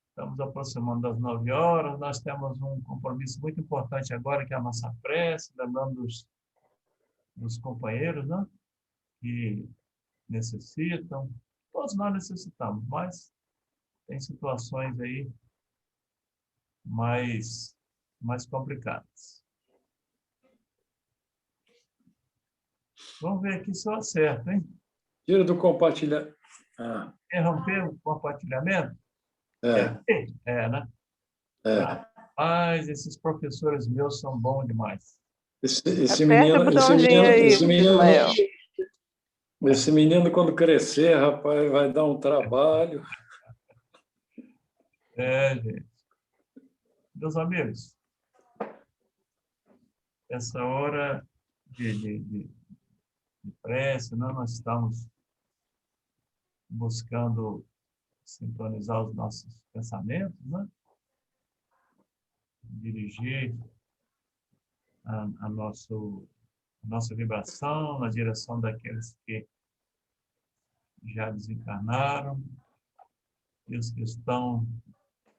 Estamos aproximando das 9 horas, nós temos um compromisso muito importante agora, que é a nossa prece, lembrando dos companheiros, né? Que necessitam, todos nós necessitamos, mas tem situações aí mais complicadas. Vamos ver aqui se eu acerto, hein? Tira do compartilhamento. Interromper o compartilhamento? Né? Mas esses professores meus são bons demais. Esse menino, quando crescer, rapaz, vai dar um trabalho. Gente. Meus amigos, essa hora de prece, né, nós estamos buscando sintonizar os nossos pensamentos, né? Dirigir a nossa vibração na direção daqueles que já desencarnaram e os que estão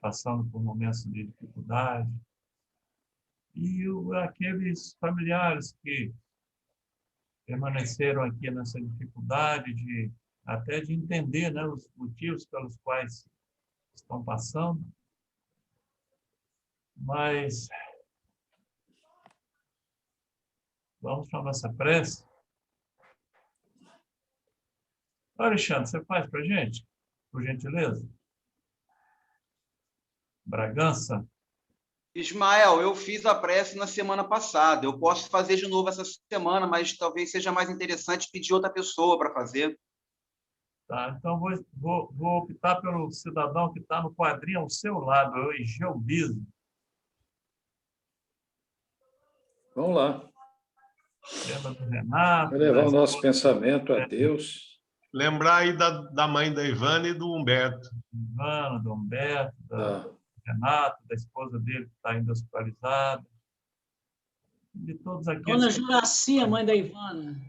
passando por momentos de dificuldade, e aqueles familiares que permaneceram aqui nessa dificuldade até de entender, né, os motivos pelos quais estão passando. Mas vamos para a nossa prece. Alexandre, você faz para a gente, por gentileza? Bragança? Ismael, eu fiz a prece na semana passada. Eu posso fazer de novo essa semana, mas talvez seja mais interessante pedir outra pessoa para fazer. Tá, então vou optar pelo cidadão que está no quadrinho ao seu lado, é o Egeu Biso. Vamos lá. Lembra do Renato? Vai levar o nosso pensamento a Deus. Lembrar aí da mãe da Ivana e do Humberto. Ivana, do Humberto, do Renato, da esposa dele que está ainda hospitalizada. De todos aqueles. Dona Juraci, a mãe da Ivana.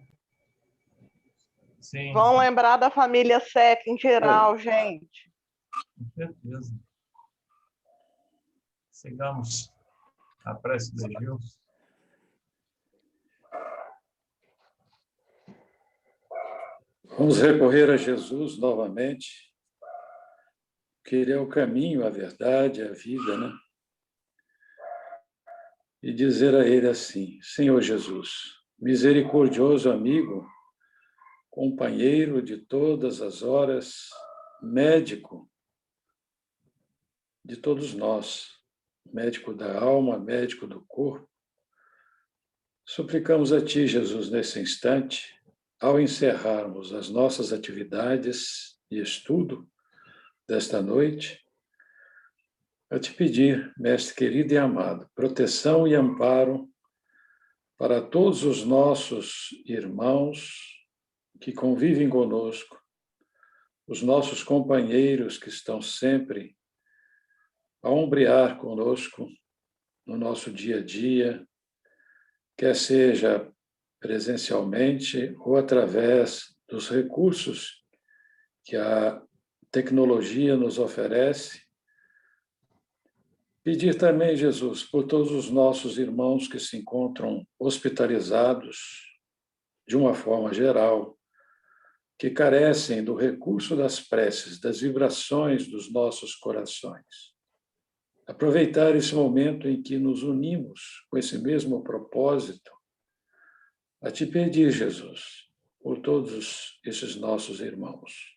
Sim. Vão lembrar da família Seca em geral, gente. Com certeza. Sigamos a prece de Egeu. Vamos recorrer a Jesus novamente, que Ele é o caminho, a verdade, a vida, né? E dizer a Ele assim: Senhor Jesus, misericordioso amigo, companheiro de todas as horas, médico de todos nós, médico da alma, médico do corpo, suplicamos a Ti, Jesus, nesse instante, ao encerrarmos as nossas atividades de estudo desta noite, a Te pedir, Mestre querido e amado, proteção e amparo para todos os nossos irmãos que convivem conosco, os nossos companheiros que estão sempre a ombrear conosco no nosso dia a dia, quer seja presencialmente ou através dos recursos que a tecnologia nos oferece. Pedir também, Jesus, por todos os nossos irmãos que se encontram hospitalizados, de uma forma geral, que carecem do recurso das preces, das vibrações dos nossos corações. Aproveitar esse momento em que nos unimos com esse mesmo propósito, a Te pedir, Jesus, por todos esses nossos irmãos.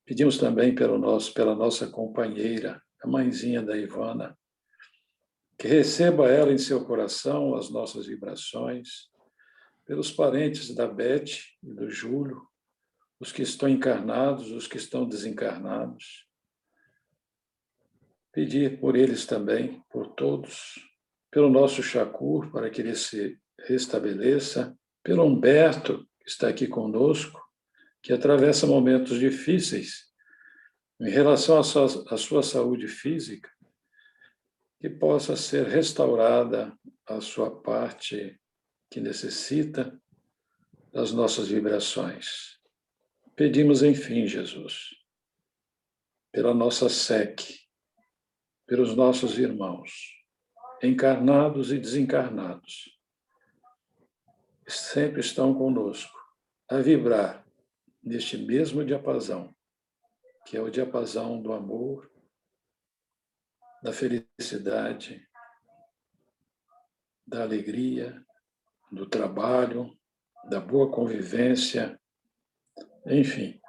Pedimos também pela nossa companheira, a mãezinha da Ivana, que receba ela em seu coração as nossas vibrações, pelos parentes da Beth e do Júlio, os que estão encarnados, os que estão desencarnados. Pedir por eles também, por todos, pelo nosso Chacur, para que ele se restabeleça, pelo Humberto, que está aqui conosco, que atravessa momentos difíceis em relação à sua saúde física, que possa ser restaurada a sua parte que necessita das nossas vibrações. Pedimos, enfim, Jesus, pela nossa SEC, pelos nossos irmãos, encarnados e desencarnados, que sempre estão conosco, a vibrar neste mesmo diapasão, que é o diapasão do amor, da felicidade, da alegria, do trabalho, da boa convivência, enfim,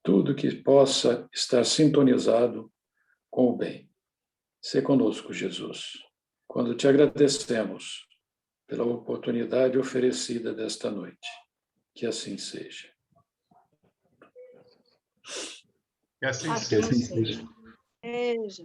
tudo que possa estar sintonizado com o bem. Sê conosco, Jesus, quando Te agradecemos pela oportunidade oferecida desta noite. Que assim seja. Que assim Assim seja. seja.